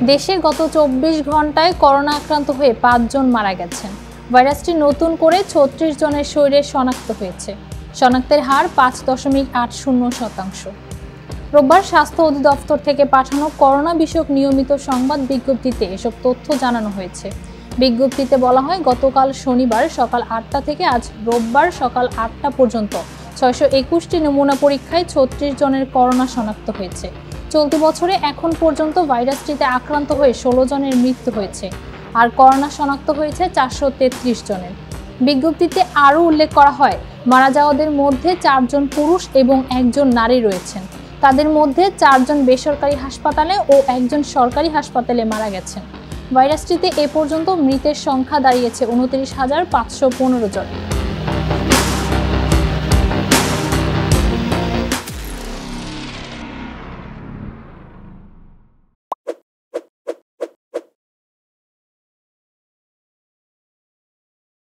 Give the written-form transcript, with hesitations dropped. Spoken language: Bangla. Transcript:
দেশে গত ২৪ ঘন্টায় করোনা আক্রান্ত হয়ে ৫ জন মারা গেছেন। ভাইরাসটি নতুন করে ৩৬ জনের শরীরে শনাক্ত হয়েছে। শনাক্তের হার ৫.৮০%। রোববার স্বাস্থ্য অধিদপ্তর থেকে পাঠানো করোনা বিষয়ক নিয়মিত সংবাদ বিজ্ঞপ্তিতে এসব তথ্য জানানো হয়েছে। বিজ্ঞপ্তিতে বলা হয়, গতকাল শনিবার সকাল ৮টা থেকে আজ রোববার সকাল ৮টা পর্যন্ত ৬২১টি নমুনা পরীক্ষায় ৩৬ জনের করোনা শনাক্ত হয়েছে। চলতি বছরে এখন পর্যন্ত ভাইরাসটিতে আক্রান্ত হয়ে ১৬ জনের মৃত্যু হয়েছে, আর করোনা শনাক্ত হয়েছে ৪৩৩ জনের। বিজ্ঞপ্তিতে আরও উল্লেখ করা হয়, মারা যাওয়াদের মধ্যে ৪ জন পুরুষ এবং ১ জন নারী রয়েছেন। তাদের মধ্যে ৪ জন বেসরকারি হাসপাতালে ও ১ জন সরকারি হাসপাতালে মারা গেছেন। ভাইরাসটিতে এ পর্যন্ত মৃতের সংখ্যা দাঁড়িয়েছে ২৯,৫১৫ জন।